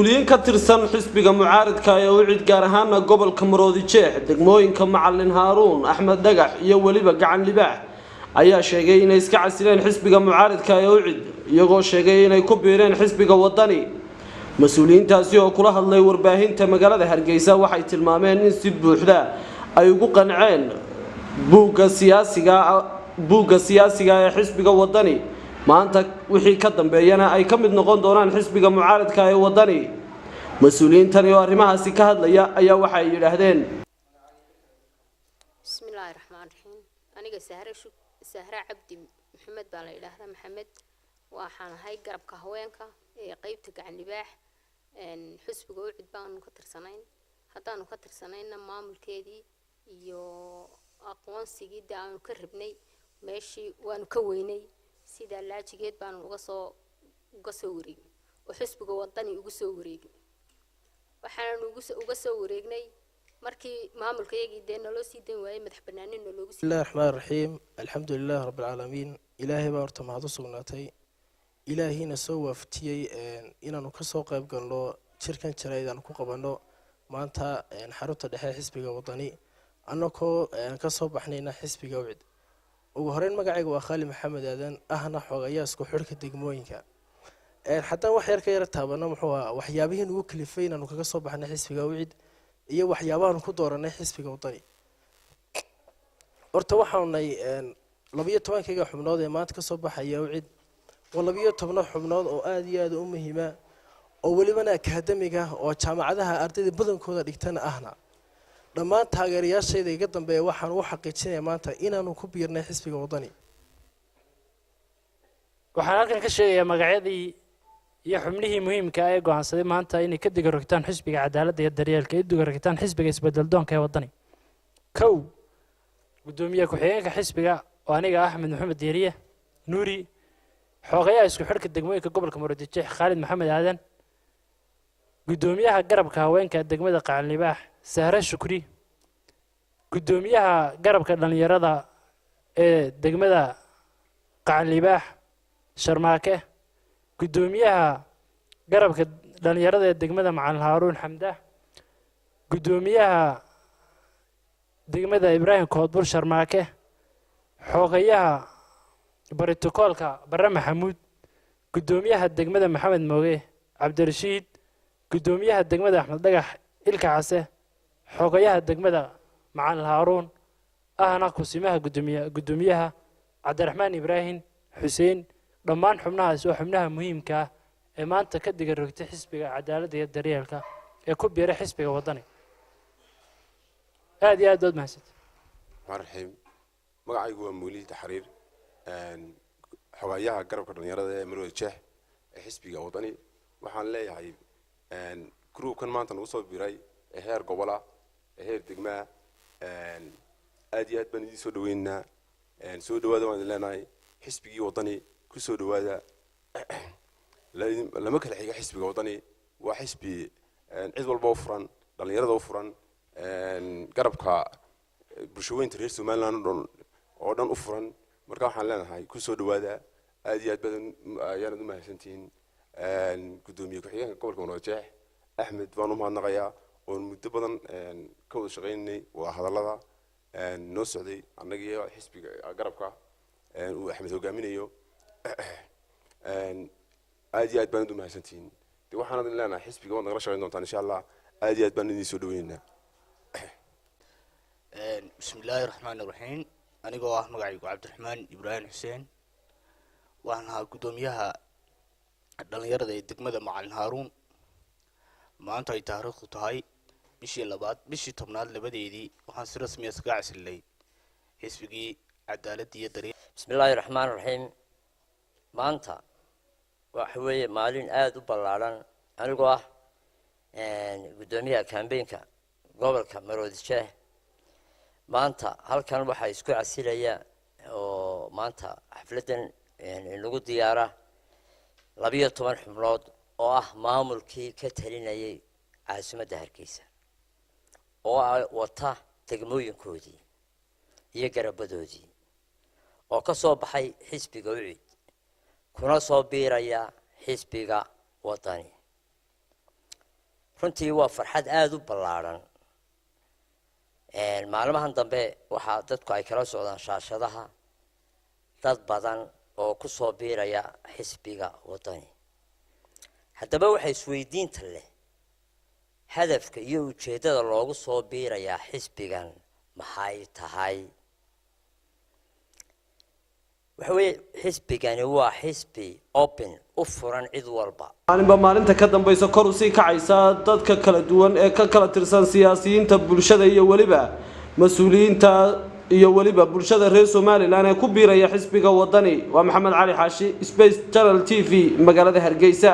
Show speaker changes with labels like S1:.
S1: مسؤولين كترسن حسبك معارض كايا وعد جارهانا قبل كمرودي جيح دقموين كمعلن هارون أحمد دقح يولي بقى عن لباح أيا شيءين يسكع سلين حسبك معارض كايا وعد يقول شيءين يكبرين حسبك وطني مسؤولين تاسيو كلها الله ورباهين تمجرد هرجيسا وحيت المامين نسيب وحدة أيقو قنعين بوق سياسي حسبك وطني ما أنت وحي كدم بينا أي كم من نقطة دوران حسبك معارض كاي وطني مسؤولين تاني وارمها سكهد ليا أي وحي يلهدين.
S2: بسم الله الرحمن الرحيم. أنا سهرة عبدي محمد بالله محمد وحنا هاي قرب كهوينك قيبتك عن لباح إن حسبك وعد بان كتر سنين حتى أنا كتر سنين ما ملكيدي يو أقوان سجيد أنا كربني ماشي وأنا كويني سيدا لا تجيد بان وقصوري وحسبك وطني وقصوري وحنا وقصوري markii maamulkayagii deena loo sii dan waayay madax banaanin loogu sii
S3: Bismillahir Rahmanir Rahiim alxamdulillaah rabbil caalamiin ilaahay baa horta mahad u sugnaatay ilaahina soo waftiyay inaanu ka soo qayb galno shirkan jaraydaan ku qabano maanta xarunta dhexe xisbiga wadani annagoo ka soo baxnayna xisbiga wicid ugu horeen magacaygu waa Khalid Maxamed Aadan ahna xogayaa isku xirka degmooyinka hatta wax yar ka yar taabano muxuu waxyaabihiin ugu kalifay inaanu kaga soo baxnay xisbiga wicid iyo waxyaabahan ku dooranay xisbiga wadani horta waxaanay 12 xubnood ee maanta ka soo baxaya wicid waa 12 xubnood oo aad iyo aad u muhiim ah oo walibana akaademiga oo jaamacadaha ardayda badankooda dhigtana ahna dhammaan taageerayaashayda iga dambeeya waxaan u xaqiijinayaa maanta inaanu ku biirnay xisbiga wadani
S4: waxaan halkan ka sheegayaa magacyadii iyo xubnihii muhiimka ah ee go'aansaday maanta inay ka digarogtaan xisbiga cadaaladda iyo daryeelka ay digarogtaan xisbiga isbedel doonka ee wadani kow gudoomiye ku-xigeenka xisbiga oo aniga Axmed Maxamed Deeriye Nuuri xogayaa isku xirka degmooyinka gobolka Maroodi Jeex Khalid Maxamed Aadan gudoomiyaha garabka haweenka degmada Qacan Libaax Sahra Shukri gudoomiyaha garabka dhalinyarada ee degmada Qacan Libaax Sharmaake gudoomiyaha garabka dhalinyarada ee degmada Macalin Haaruun Xamda gudoomiyaha degmada Ibraahim Koodbur Sharmaake xogayaha baritokolka Barre Maxamuud gudoomiyaha degmada Maxamed Mooge Cabdirashiid gudoomiyaha degmada Axmed Dagax Ilka Case xogayaha degmada Macalin Haaruun ahna kusimaha gudoomiyaha Cabdiraxmaan Ibraahim Xuseen dhammaan xubnahaas waa xubnaha muhiimka ah ee maanta ka digarogtay xisbiga cadaaladda iyo daryeelka ee ku biiray xisbiga wadani aad iyo aad dood mahadsan
S5: marxim magacaygu waa Muulid Xariir xogayaha garabka dhalinyarada ee Maroodi Jeex ee xisbiga wadani waxaan leeyahay groupkan maanta nagu soo biiray ee heer gobola ee heer degma aad iyo aad baan idin soo dhaweynaa soo dhawaada waan leenahay xisbigii wadani kusoo dhawaada lama kala xiga xisbiga wadani waa xisbi cid walba u furan dhalinyarada u furan garabka bulshooyinka reer Soomaaliland oo dhan u furan marka waxaan leenahay kusoo dhawaada aad iyo aad badan ayaan u mahadsantiin gudoomiye ku-xigeenka gobolka Maroodi Jeex Axmed baan u mahadnaqayaa oo muddo badan ka wada shaqeynay waa hadallada noo socday annaga xisbiga garabka uu Axmed hogaaminayo aad iyo aad baan u mahadsantiin waxaan leenahay xisbiga wada nagala shaqeyn doontaan insha Allah aad iyo aad baan idin soo dhaweynaa
S6: bismillaahir rahmaanir rahiim anigoo ah magacaygu Cabdiraxmaan Ibraahim Xuseen waxaan ahaa gudoomiyaha dhalinyarada ee degmada Macalin Haaruun maanta ay taariikhdu tahay bishii 10aad labadeedii waxaan si rasmi ah ka casilay xisbigii cadaaladda iyo daryeelka
S7: bismillaahir rahmaanir rahiim maanta waxa weeye maalin aad u ballaaran anigoo ah gudoomiyaha campaign-ka gobolka Maroodi Jeex maanta halkan waxa isku casilaya oo maanta xafladan lagu diyaara 12 xubnood oo ah maamulkii ka talinayay caasimadda Hargeysa oo wata degmooyinkoodii iyo garabadoodii oo ka soo baxay xisbiga wicid kuna soo biiraya xisbiga wadani runtii waa farxad aada u ballaaran maalmahan dambe waxaa dadku ay kala socdaan shaashadaha dad badan oo ku soo biiraya xisbiga wadani haddaba waxa isweydiinta leh hadafka iyo ujeedada loogu soo biirayaa xisbigan maxay tahay waxaweye xisbigani waa xisbi open u furan cid walba
S1: maalinba maalinta ka dambaysa kor u sii kacaysa dadka kala duwan ee ka kala tirsan siyaasiyiinta bulshada iyo waliba mas'uuliyiinta iyo waliba bulshada reer Soomaaliland ee ku biiraya xisbiga wadani waa Maxamed Cali Xaashi Space Channel TV magaalada Hargeysa.